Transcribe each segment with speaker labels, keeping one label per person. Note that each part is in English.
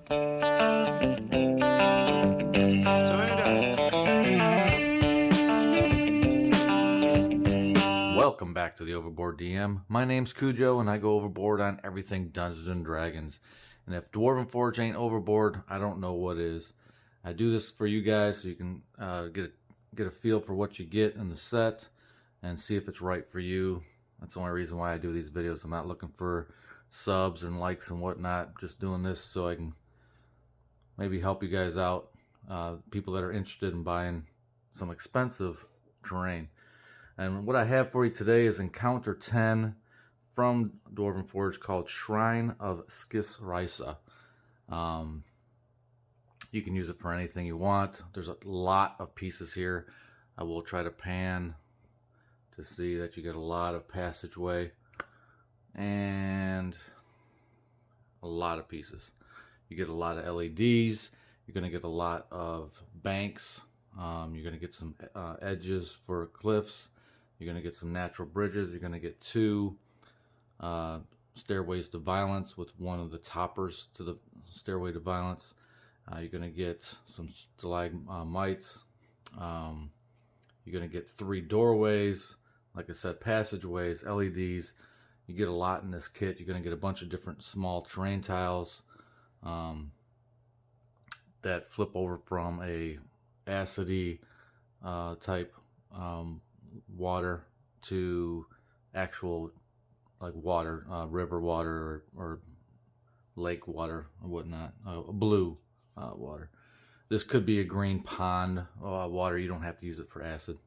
Speaker 1: Turn it up.
Speaker 2: Welcome back to the Overboard DM. My name's Cujo, and I go overboard on everything Dungeons and Dragons. And if Dwarven Forge ain't overboard, I don't know what is. I do this for you guys so you can get a feel for what you get in the set and see if it's right for you. That's the only reason why I do these videos. I'm not looking for subs and likes and whatnot. Just doing this so I can maybe help you guys out. People that are interested in buying some expensive terrain. And what I have for you today is Encounter 10 from Dwarven Forge called Shrine of Skis-Risa. You can use it for anything you want. There's a lot of pieces here. I will try to pan to see that you get a lot of passageway and a lot of pieces. You get a lot of LEDs. You're going to get a lot of banks. You're going to get some edges for cliffs. You're going to get some natural bridges. You're going to get two stairways to violence with one of the toppers to the stairway to violence. You're going to get some stalagmites. You're going to get three doorways. Like I said, passageways, LEDs. You get a lot in this kit. You're going to get a bunch of different small terrain tiles that flip over from a acidy type water to actual like water, river water or lake water or whatnot, blue water. This could be a green pond water. You don't have to use it for acid.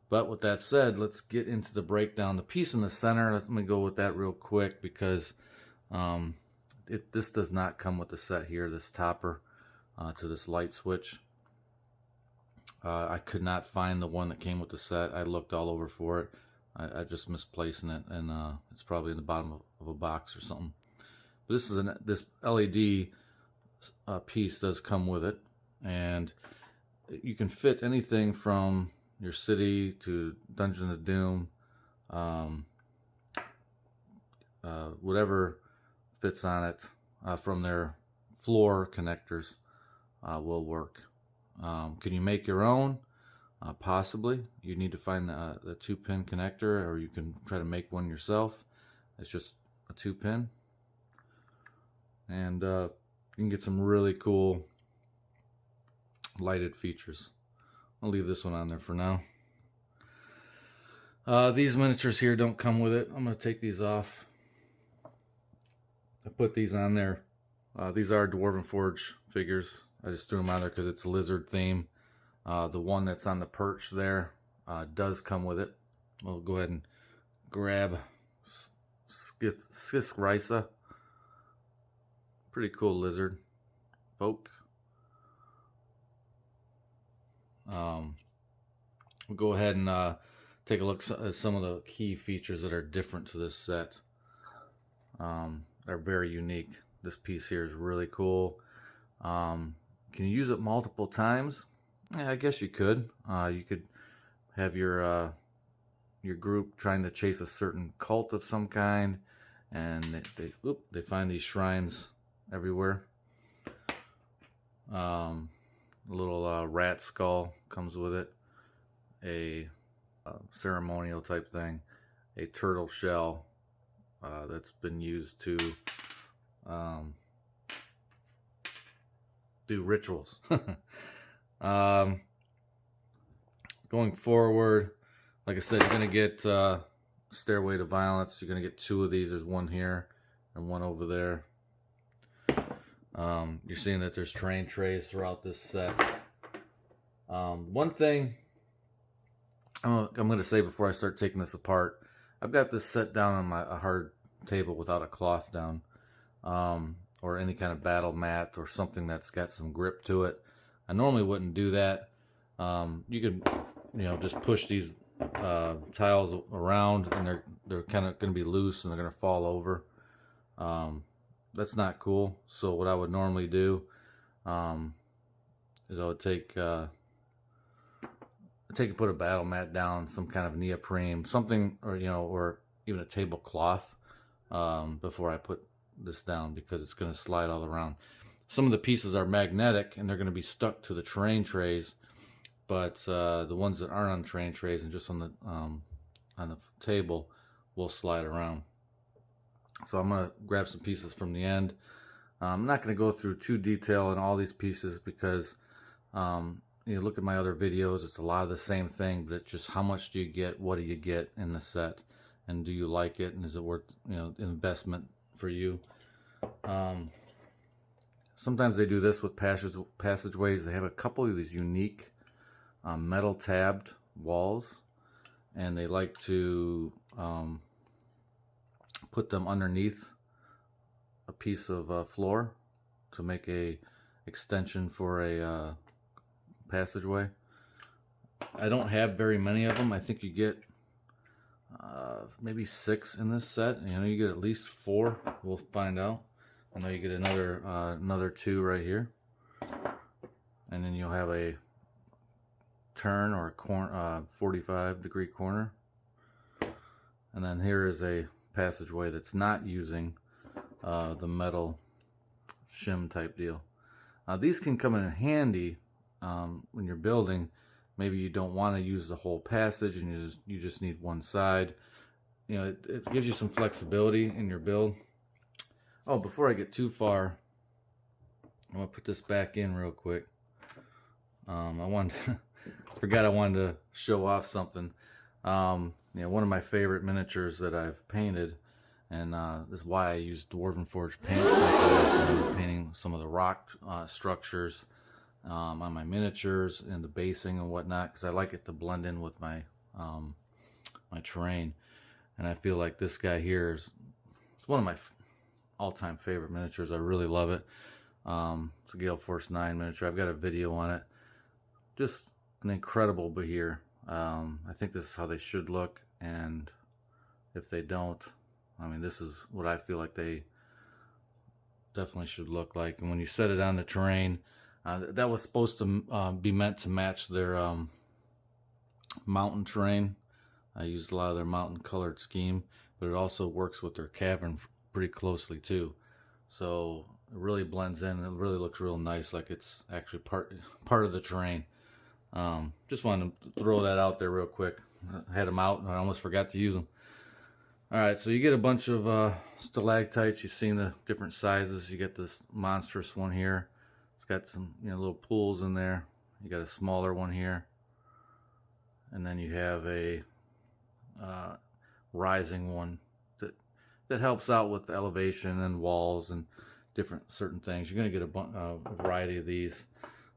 Speaker 2: But with that said, let's get into the breakdown. The piece in the center, let me go with that real quick because this does not come with the set here, this topper to this light switch. I could not find the one that came with the set. I looked all over for it. I just misplacing it, and it's probably in the bottom of a box or something. But this LED piece does come with it, and you can fit anything from your city to Dungeon of Doom, whatever fits on it from their floor connectors will work. Can you make your own? Possibly. You need to find the 2-pin connector, or you can try to make one yourself. It's just a 2-pin. And you can get some really cool lighted features. I'll leave this one on there for now. These miniatures here don't come with it. I'm going to take these off. I put these on there. These are Dwarven Forge figures. I just threw them on there because it's a lizard theme. The one that's on the perch there does come with it. We'll go ahead and grab Skis-Risa. Pretty cool lizard folk. We'll go ahead and take a look at some of the key features that are different to this set. They're very unique. This piece here is really cool. Can you use it multiple times? Yeah, I guess you could. You could have your group trying to chase a certain cult of some kind, and they find these shrines everywhere. A little rat skull comes with it. A ceremonial type thing. A turtle shell that's been used to do rituals. Going forward, like I said, you're going to get Stairway to Violence. You're going to get two of these. There's one here and one over there. You're seeing that there's terrain trays throughout this set. One thing I'm going to say before I start taking this apart, I've got this set down on a hard table without a cloth down, or any kind of battle mat or something that's got some grip to it. I normally wouldn't do that. You can, just push these tiles around, and they're kind of going to be loose and they're going to fall over. That's not cool. So what I would normally do is I would take and put a battle mat down, some kind of neoprene, something, or even a tablecloth before I put this down, because it's going to slide all around. some of the pieces are magnetic and they're going to be stuck to the terrain trays, but the ones that aren't on terrain trays and just on the table will slide around. So I'm going to grab some pieces from the end. I'm not going to go through too detail in all these pieces because you look at my other videos, it's a lot of the same thing, but it's just how much do you get, what do you get in the set, and do you like it, and is it worth, you know, investment for you. Sometimes they do this with passageways. They have a couple of these unique metal tabbed walls, and they like to put them underneath a piece of floor to make a extension for a passageway. I don't have very many of them. I think you get maybe 6 in this set. You know, you get at least 4. We'll find out. I know you get another 2 right here, and then you'll have a turn or a corner, 45-degree corner. And then here is a passageway that's not using the metal shim type deal. These can come in handy when you're building. Maybe you don't want to use the whole passage and you just need one side. You know, it gives you some flexibility in your build. Oh, before I get too far, I'm gonna put this back in real quick. Forgot I wanted to show off something. You know, one of my favorite miniatures that I've painted, and this is why I use Dwarven Forge paint for painting some of the rock structures on my miniatures and the basing and whatnot, because I like it to blend in with my my terrain. And I feel like this guy here is one of my all-time favorite miniatures. I really love it. It's a Gale Force 9 miniature. I've got a video on it. Just an incredible Bahir. I think this is how they should look, and if they don't, I mean, this is what I feel like they definitely should look like. And when you set it on the terrain, that was supposed to be meant to match their mountain terrain. I used a lot of their mountain colored scheme, but it also works with their cavern pretty closely too. So it really blends in. It really looks real nice, like it's actually part of the terrain. Just wanted to throw that out there real quick. I had them out and I almost forgot to use them. Alright, so you get a bunch of stalactites. You've seen the different sizes. You get this monstrous one here. It's got some, you know, little pools in there. You got a smaller one here. And then you have a rising one that helps out with elevation and walls and different certain things. You're going to get a variety of these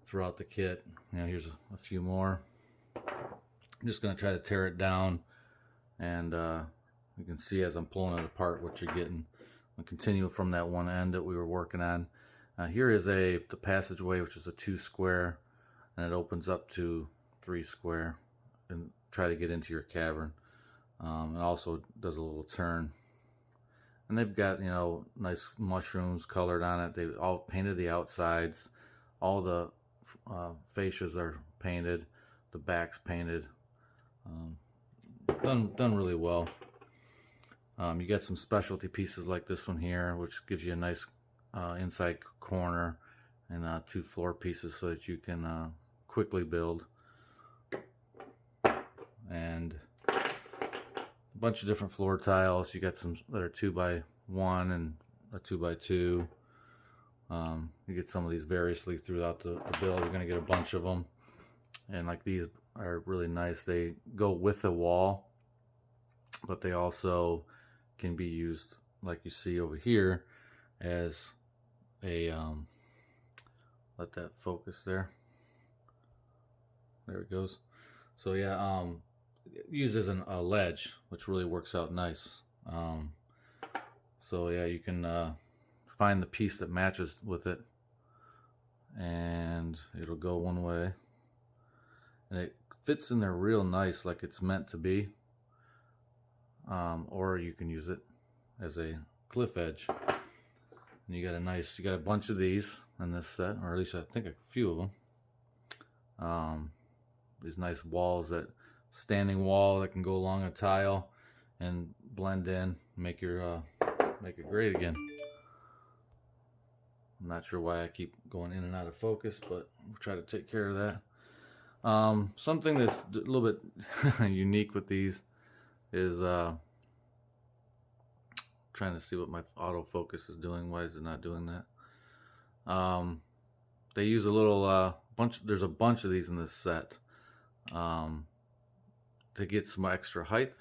Speaker 2: throughout the kit. You know, here's a few more. I'm just going to try to tear it down, and you can see as I'm pulling it apart what you're getting. I'll continue from that one end that we were working on. Here is the passageway, which is a 2 square, and it opens up to 3 square, and try to get into your cavern. It also does a little turn. And they've got, you know, nice mushrooms colored on it. They've all painted the outsides. All the fascias are painted. The back's painted. Done really well. You get some specialty pieces like this one here, which gives you a nice inside corner, and 2 floor pieces so that you can quickly build. And a bunch of different floor tiles. You got some that are 2x1 and a 2x2. You get some of these variously throughout the build. You're going to get a bunch of them, and like these are really nice. They go with the wall, but they also can be used, like you see over here, as a let that focus there. There it goes. So yeah, used as a ledge, which really works out nice. So yeah, you can find the piece that matches with it, and it'll go one way, and it fits in there real nice, like it's meant to be. Or you can use it as a cliff edge. And you got a bunch of these in this set, or at least I think a few of them. These nice walls, that standing wall that can go along a tile and blend in, make it great again. I'm not sure why I keep going in and out of focus, but we'll try to take care of that. Something that's a little bit unique with these is trying to see what my autofocus is doing. Why is it not doing that? They use a little bunch. There's a bunch of these in this set to get some extra height.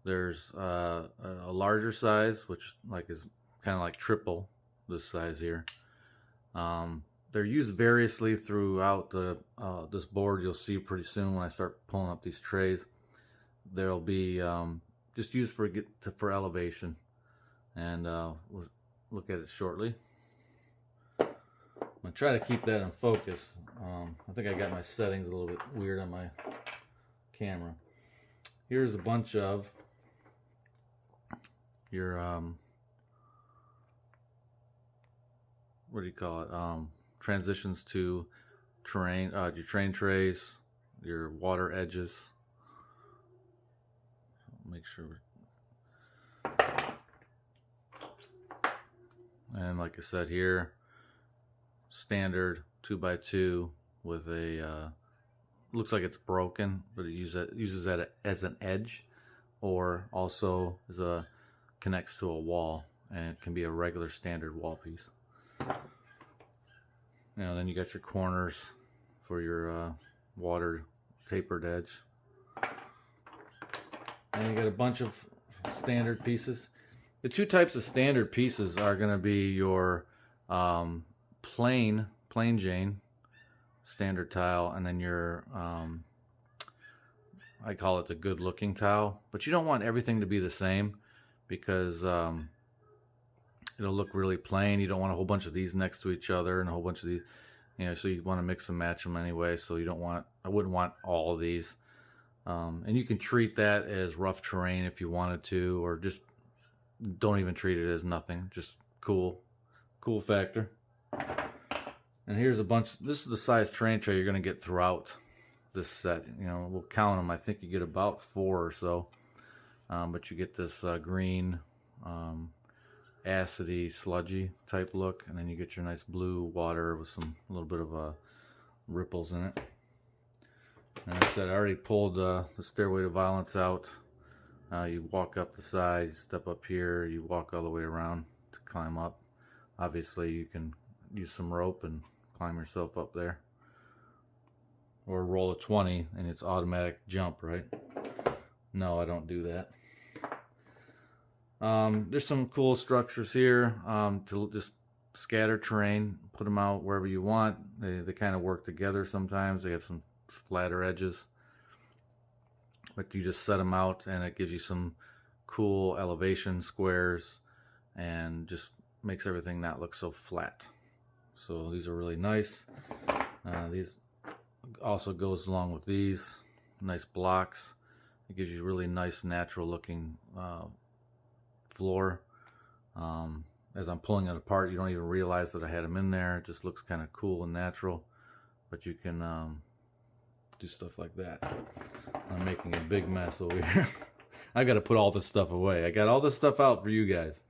Speaker 2: There's a larger size, which is kind of like triple this size here. They're used variously throughout this board. You'll see pretty soon when I start pulling up these trays. There'll be just used for elevation, and we'll look at it shortly. I'm gonna try to keep that in focus. I think I got my settings a little bit weird on my camera. Here's a bunch of your what do you call it? Transitions to terrain, your terrain trays, your water edges. Make sure. And like I said here, standard 2x2 with a looks like it's broken, but it uses that as an edge, or also connects to a wall, and it can be a regular standard wall piece. Then you got your corners for your water tapered edge. And you got a bunch of standard pieces. The two types of standard pieces are going to be your plain Jane standard tile, and then your I call it the good looking tile. But you don't want everything to be the same, because it'll look really plain. You don't want a whole bunch of these next to each other and a whole bunch of these, so you want to mix and match them anyway. So I wouldn't want all of these. And you can treat that as rough terrain if you wanted to, or just don't even treat it as nothing. Just cool factor. And here's a bunch. This is the size terrain tray you're going to get throughout this set. We'll count them. I think you get about 4 or so. But you get this green, acidy, sludgy type look, and then you get your nice blue water with a little bit of ripples in it. And like I said, I already pulled the Stairway to Violence out. You walk up the side, you step up here, you walk all the way around to climb up. Obviously, you can use some rope and climb yourself up there, or roll a 20 and it's automatic jump, right? No, I don't do that. There's some cool structures here to just scatter terrain, put them out wherever you want. They kind of work together sometimes. They have some flatter edges, but you just set them out and it gives you some cool elevation squares and just makes everything not look so flat. So these are really nice. These also goes along with these nice blocks. It gives you really nice natural looking floor. As I'm pulling it apart, you don't even realize that I had them in there. It just looks kind of cool and natural, but you can do stuff like that. I'm making a big mess over here. I got to put all this stuff away. I got all this stuff out for you guys.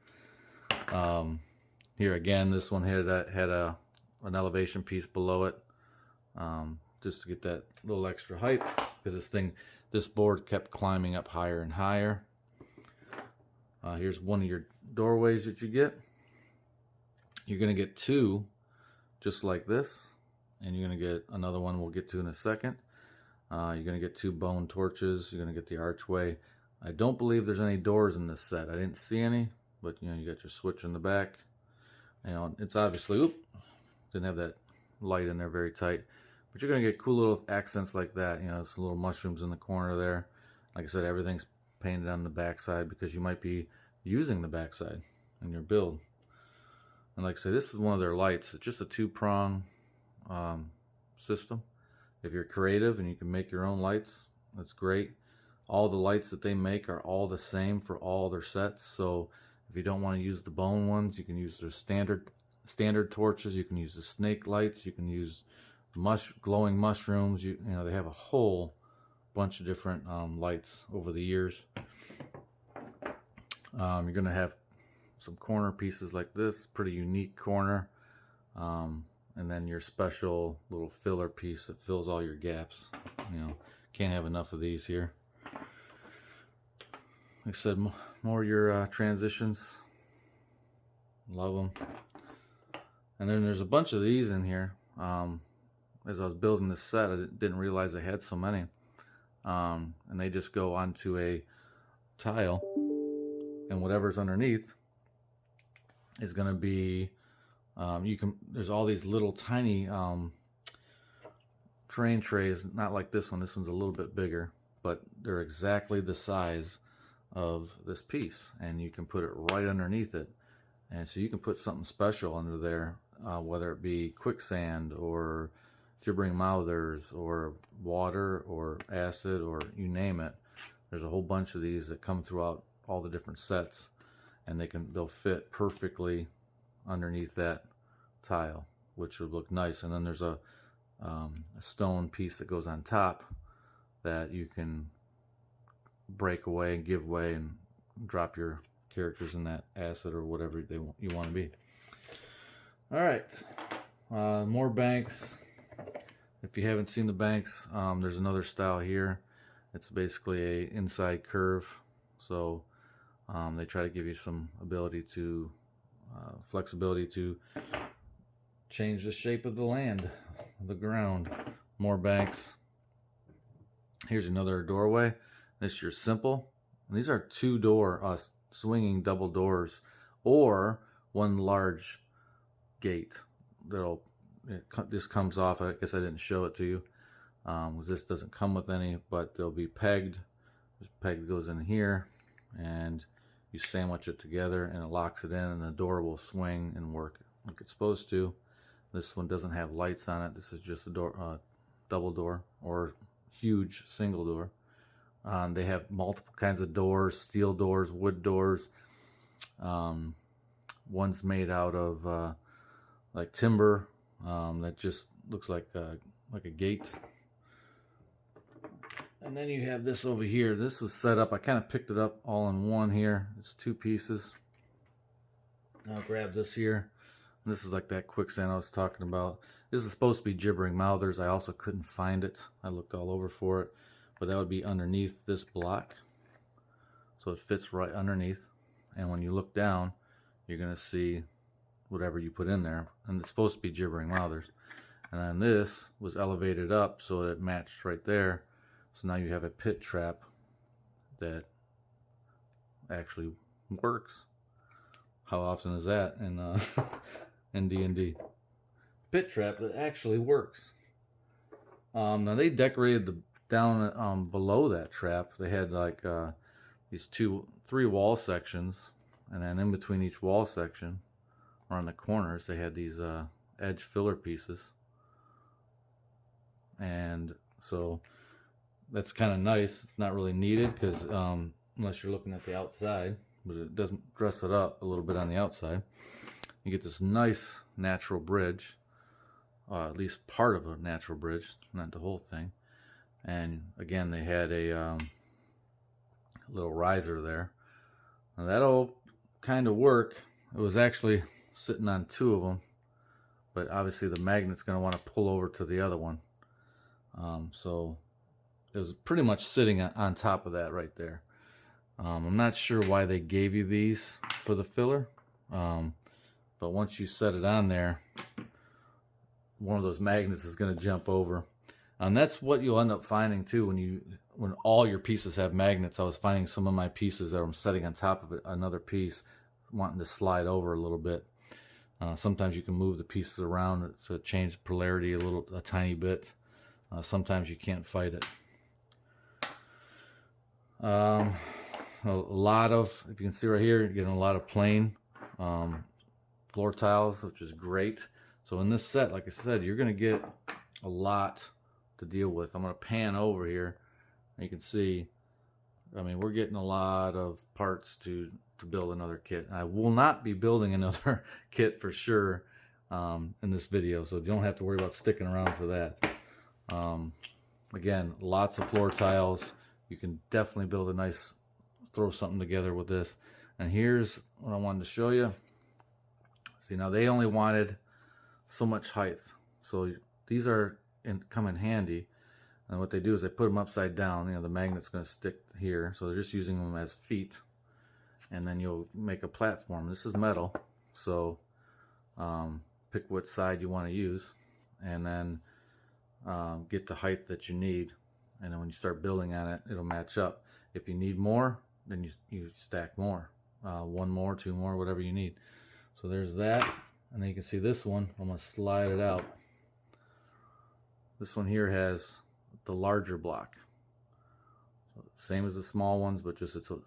Speaker 2: Here again, this one had an elevation piece below it, just to get that little extra height, because this board kept climbing up higher and higher. Here's one of your doorways that you get. You're going to get 2 just like this, and you're going to get another one we'll get to in a second. You're going to get 2 bone torches. You're going to get the archway. I don't believe there's any doors in this set. I didn't see any, but you got your switch in the back. It's obviously, didn't have that light in there very tight, but you're going to get cool little accents like that. Some little mushrooms in the corner there. Like I said, everything's painted on the backside because you might be using the backside in your build. And like I said, this is one of their lights. It's just a 2-prong system. If you're creative and you can make your own lights, that's great. All the lights that they make are all the same for all their sets. So if you don't want to use the bone ones, you can use their standard torches. You can use the snake lights. You can use glowing mushrooms. They have a whole bunch of different lights over the years. You're going to have some corner pieces like this, pretty unique corner, and then your special little filler piece that fills all your gaps. You know, can't have enough of these here. Like I said, more your transitions. Love them. And then there's a bunch of these in here. As I was building this set, I didn't realize I had so many. And they just go onto a tile, and whatever's underneath is going to be, there's all these little tiny train trays, not like this one. This one's a little bit bigger, but they're exactly the size of this piece, and you can put it right underneath it. And so you can put something special under there, whether it be quicksand or gibbering mouthers or water or acid or you name it. There's a whole bunch of these that come throughout all the different sets, and they'll fit perfectly underneath that tile, which would look nice. And then there's a stone piece that goes on top that you can break away and give way and drop your characters in that acid or whatever you want to be. All right, more banks. If you haven't seen the banks, there's another style here. It's basically a inside curve, so they try to give you some ability to flexibility to change the shape of the land, the ground. More banks. Here's another doorway. This is your simple, and these are 2-door swinging double doors, or one large gate. This comes off. I guess I didn't show it to you. This doesn't come with any, but they'll be pegged. This peg goes in here, and you sandwich it together, and it locks it in, and the door will swing and work like it's supposed to. This one doesn't have lights on it. This is just a door, double door, or huge single door. They have multiple kinds of doors: steel doors, wood doors. One's made out of like timber that just looks like a gate. And then you have this over here. This was set up, I kind of picked it up all in one here. It's 2 pieces. I'll grab this here. And this is like that quicksand I was talking about. This is supposed to be gibbering mouthers. I also couldn't find it. I looked all over for it. But that would be underneath this block. So it fits right underneath. And when you look down, you're going to see whatever you put in there. And it's supposed to be gibbering mouthers. And then this was elevated up so that it matched right there. So now you have a pit trap that actually works. How often is that in D&D? Pit trap that actually works. Now they decorated the down below that trap. They had like these 3 wall sections, and then in between each wall section, or on the corners, they had these edge filler pieces. And so that's kind of nice. It's not really needed because unless you're looking at the outside, but it doesn't dress it up a little bit on the outside. You get this nice natural bridge, at least part of a natural bridge, not the whole thing. And again, they had a little riser there. Now that'll kind of work. It was actually sitting on 2 of them, but obviously the magnet's going to want to pull over to the other one. So it was pretty much sitting on top of that right there. I'm not sure why they gave you these for the filler, but once you set it on there, one of those magnets is going to jump over. And that's what you'll end up finding too when all your pieces have magnets. I was finding some of my pieces that I'm setting on top of it, another piece, wanting to slide over a little bit. Sometimes you can move the pieces around to change the polarity a tiny bit. Sometimes you can't fight it. A lot of, if you can see right here, you're getting a lot of plain floor tiles, which is great. So in this set, like I said, you're going to get a lot to deal with. I'm going to pan over here, and you can see, I mean, we're getting a lot of parts to build another kit. I will not be building another kit for sure in this video, so you don't have to worry about sticking around for that. Again, lots of floor tiles. You can definitely build a nice, throw something together with this. And here's what I wanted to show you. See, now they only wanted so much height. So these come in handy. And what they do is they put them upside down. You know, the magnet's going to stick here. So they're just using them as feet. And then you'll make a platform. This is metal. So pick what side you want to use. And then get the height that you need. And then when you start building on it, it'll match up. If you need more, then you stack more. One more, two more, whatever you need. So there's that. And then you can see this one. I'm going to slide it out. This one here has the larger block. So same as the small ones, but just it's a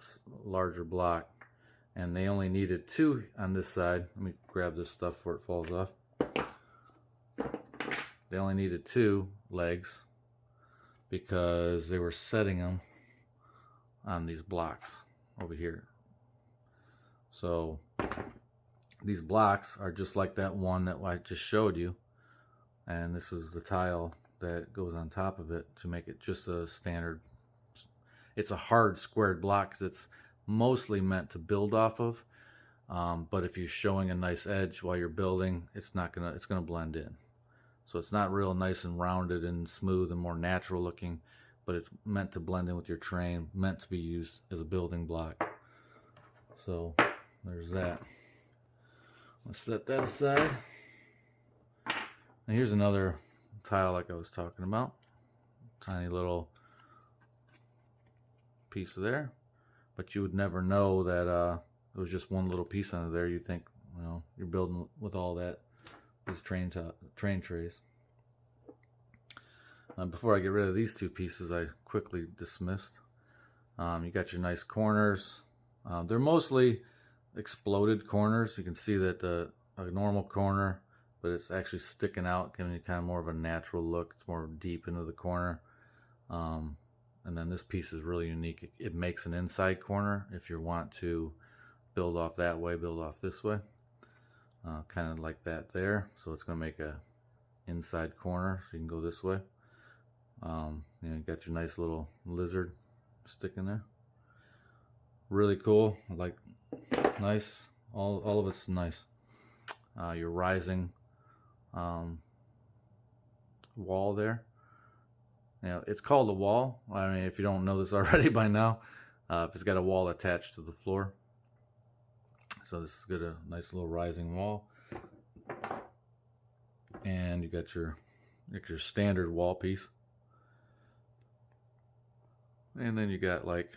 Speaker 2: larger block. And they only needed 2 on this side. Let me grab this stuff before it falls off. They only needed 2 legs because they were setting them on these blocks over here. So these blocks are just like that one that I just showed you, and this is the tile that goes on top of it to make it just a standard. It's a hard squared block because it's mostly meant to build off of, but if you're showing a nice edge while you're building, it's gonna blend in. So it's not real nice and rounded and smooth and more natural looking, but it's meant to blend in with your terrain, meant to be used as a building block. So there's that. Let's set that aside. And here's another tile like I was talking about. Tiny little piece of there. But you would never know that it was just one little piece under there. You think, you know, you're building with all that. These train trays. Before I get rid of these 2 pieces I quickly dismissed. You got your nice corners. They're mostly exploded corners. You can see that a normal corner, but it's actually sticking out, giving you kind of more of a natural look. It's more deep into the corner. And then this piece is really unique. It makes an inside corner if you want to build off that way, build off this way. Kind of like that there. So it's going to make a inside corner, so you can go this way. You got your nice little lizard sticking there. Really cool. Like, nice. All of it's nice. Your rising wall there. You know, it's called a wall. I mean, if you don't know this already by now, if it's got a wall attached to the floor. So this is got a nice little rising wall. And you got your standard wall piece. And then you got like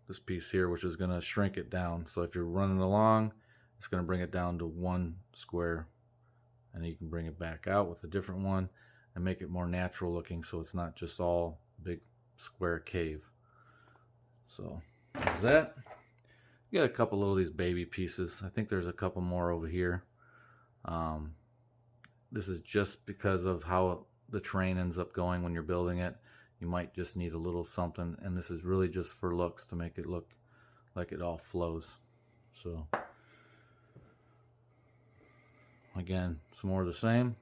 Speaker 2: this piece here, which is going to shrink it down. So if you're running along, it's going to bring it down to 1 square. And you can bring it back out with a different one and make it more natural looking, so it's not just all big square cave. So there's that. You got a couple little of these baby pieces. I think there's a couple more over here. This is just because of how the terrain ends up going when you're building it. You might just need a little something, and this is really just for looks, to make it look like it all flows. So again, some more of the same.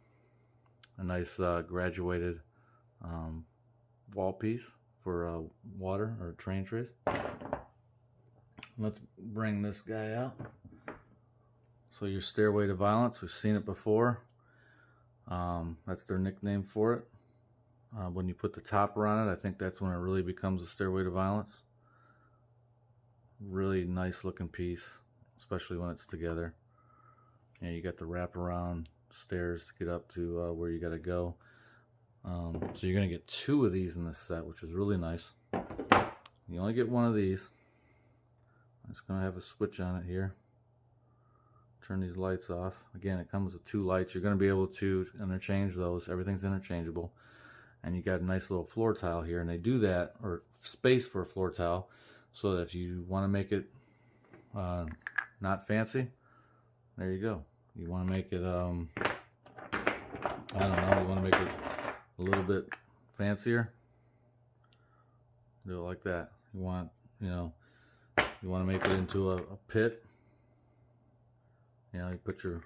Speaker 2: A nice graduated wall piece for water or train trays. Let's bring this guy out. So your Stairway to Violence, we've seen it before. That's their nickname for it. When you put the topper on it, I think that's when it really becomes a Stairway to Violence. Really nice looking piece, especially when it's together. And you got the wraparound stairs to get up to where you got to go. So you're going to get 2 of these in this set, which is really nice. You only get 1 of these. It's going to have a switch on it here. Turn these lights off. Again, it comes with 2 lights. You're going to be able to interchange those. Everything's interchangeable. And you got a nice little floor tile here, and they do that, or space for a floor tile, so that if you want to make it not fancy, there you go. You want to make it, I don't know, you want to make it a little bit fancier, do it like that. You want, you know, you want to make it into a pit. You know, you put your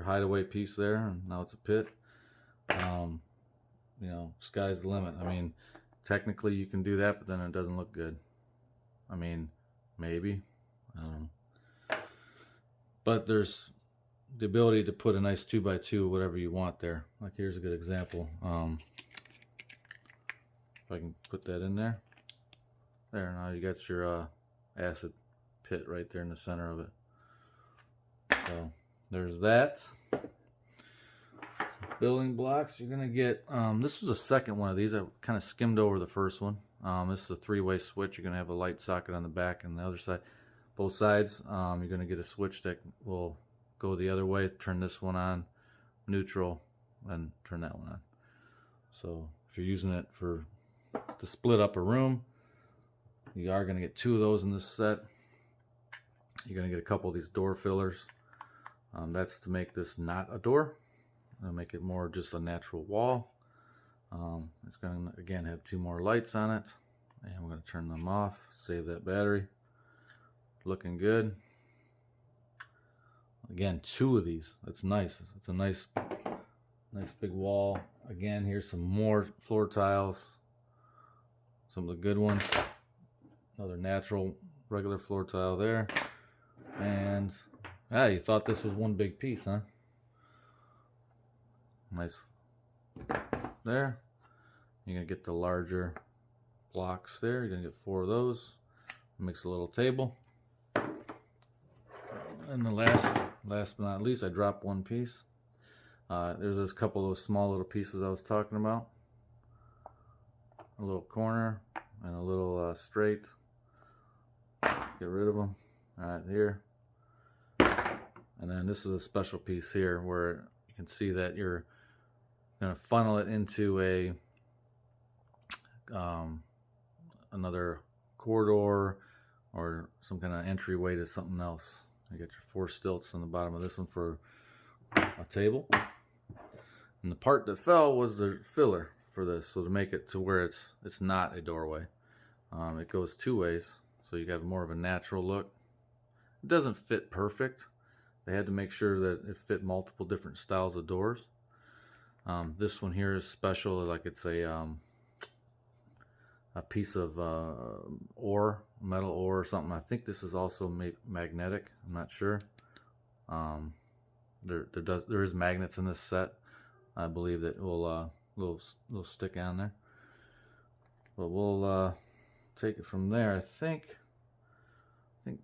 Speaker 2: hideaway piece there, and now it's a pit. You know, sky's the limit. I mean, technically you can do that, but then it doesn't look good. I mean, maybe. But there's the ability to put a nice 2x2, whatever you want there. Like here's a good example. If I can put that in there. There, now you got your acid pit right there in the center of it. So there's that. Some building blocks. You're gonna get this is the second one of these. I kind of skimmed over the first one. This is a 3-way switch. You're gonna have a light socket on the back and the other side, both sides. You're gonna get a switch that will go the other way. Turn this one on, neutral, and turn that one on. So if you're using it to split up a room, you are gonna get 2 of those in this set. You're gonna get a couple of these door fillers. That's to make this not a door. Make it more just a natural wall. It's going to again have 2 more lights on it, and we're going to turn them off. Save that battery. Looking good. Again, 2 of these. That's nice. It's a nice big wall. Again, here's some more floor tiles. Some of the good ones. Another natural regular floor tile there. And you thought this was one big piece, huh? Nice. There. You're going to get the larger blocks there. You're going to get 4 of those. Makes a little table. And the last but not least, I dropped 1 piece. There's this couple of those small little pieces I was talking about. A little corner and a little straight. Get rid of them. Alright, here. And then this is a special piece here where you can see that you're going to funnel it into a another corridor or some kind of entryway to something else. You got your 4 stilts on the bottom of this one for a table. And the part that fell was the filler for this, so to make it to where it's not a doorway. It goes 2 ways, so you have more of a natural look. It doesn't fit perfect. They had to make sure that it fit multiple different styles of doors. This one here is special, like it's a piece of ore, metal ore or something. I think this is also magnetic. I'm not sure. There is magnets in this set. I believe that will stick on there. But we'll take it from there. I think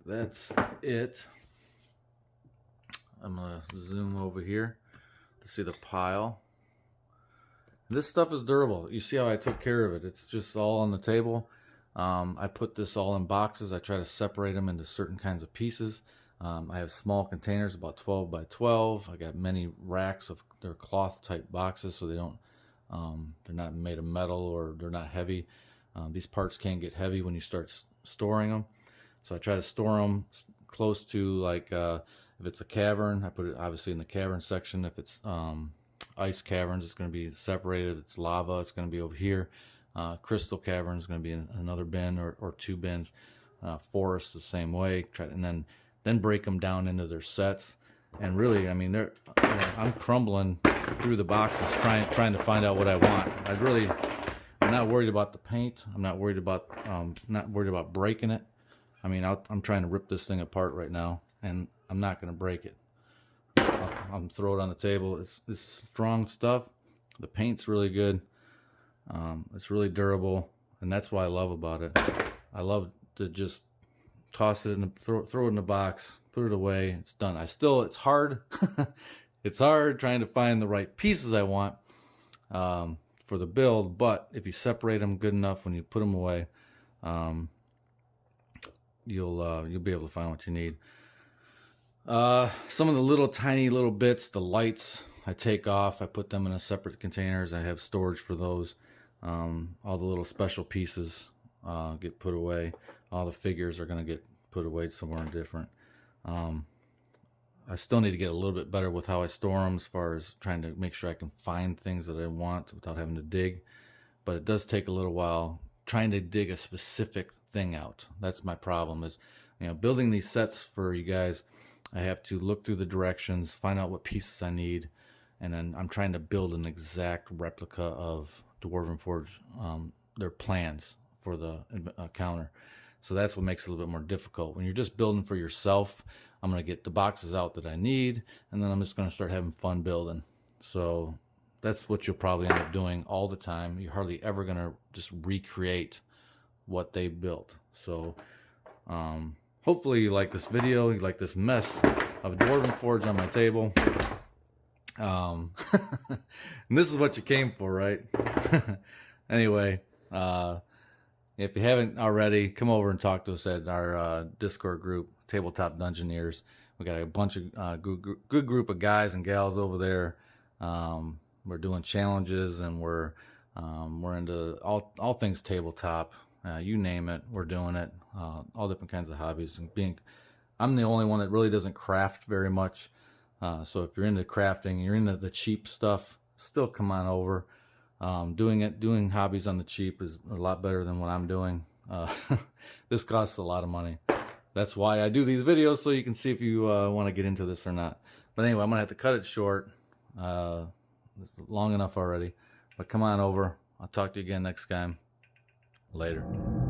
Speaker 2: that's it. I'm gonna zoom over here to see the pile. This stuff is durable. You see how I took care of it. It's just all on the table. I put this all in boxes. I try to separate them into certain kinds of pieces. I have small containers, about 12 by 12. I got many racks of their cloth type boxes, so they don't, they're not made of metal or they're not heavy. These parts can get heavy when you start storing them. So I try to store them close to, like, if it's a cavern, I put it obviously in the cavern section. If it's ice caverns, it's going to be separated. It's lava, it's going to be over here. Crystal caverns is going to be in another bin or 2 bins. Forest the same way. And then break them down into their sets. And really, I mean, I'm crumbling through the boxes trying to find out what I want. I'm not worried about the paint. I'm not worried about breaking it. I mean, I'm trying to rip this thing apart right now, and I'm not going to break it. I'll throw it on the table. It's strong stuff. The paint's really good. It's really durable, and that's what I love about it. I love to just toss it in, throw it in the box, put it away. It's done. It's hard. It's hard trying to find the right pieces I want for the build, but if you separate them good enough when you put them away, you'll be able to find what you need. Some of the tiny little bits, the lights, I take off. I put them in a separate containers. I have storage for those. All the little special pieces get put away. All the figures are going to get put away somewhere different. I still need to get a little bit better with how I store them, as far as trying to make sure I can find things that I want without having to dig. But it does take a little while trying to dig a specific thing out. That's my problem, is, building these sets for you guys. I have to look through the directions, find out what pieces I need, and then I'm trying to build an exact replica of Dwarven Forge, their plans for the counter. So that's what makes it a little bit more difficult. When you're just building for yourself, I'm going to get the boxes out that I need, and then I'm just going to start having fun building. So that's what you'll probably end up doing all the time. You're hardly ever going to just recreate what they built. So hopefully you like this video, you like this mess of Dwarven Forge on my table. And this is what you came for, right? Anyway, if you haven't already, come over and talk to us at our Discord group, Tabletop Dungeoneers. We got a bunch of good group of guys and gals over there. We're doing challenges, and we're into all things tabletop. You name it, we're doing it. All different kinds of hobbies. And I'm the only one that really doesn't craft very much. So if you're into crafting, you're into the cheap stuff, still come on over. Doing hobbies on the cheap is a lot better than what I'm doing. This costs a lot of money. That's why I do these videos, so you can see if you want to get into this or not. But anyway, I'm gonna have to cut it short. It's long enough already. But come on over. I'll talk to you again next time. Later.